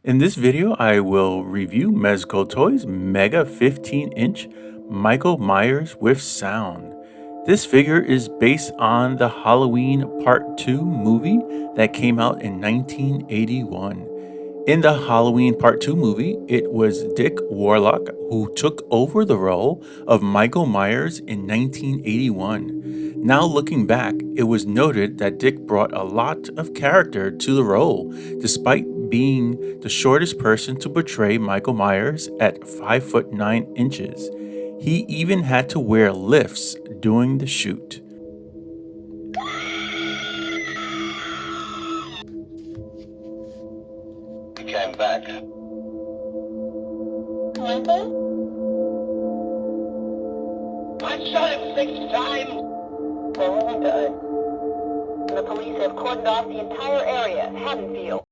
In this video, I will review Mezco Toyz Mega 15-inch Michael Myers with sound. This figure is based on the Halloween Part 2 movie that came out in 1981. In the Halloween Part 2 movie, it was D.Warlock who took over the role of Michael Myers in 1981. Now looking back, it was noted that Dick brought a lot of character to the role, despite being the shortest person to portray Michael Myers at 5 foot 9 inches. He even had to wear lifts during the shoot. He came back. Michael? I shot him 6 times. Oh my God. The police have cordoned off the entire area at Haddonfield.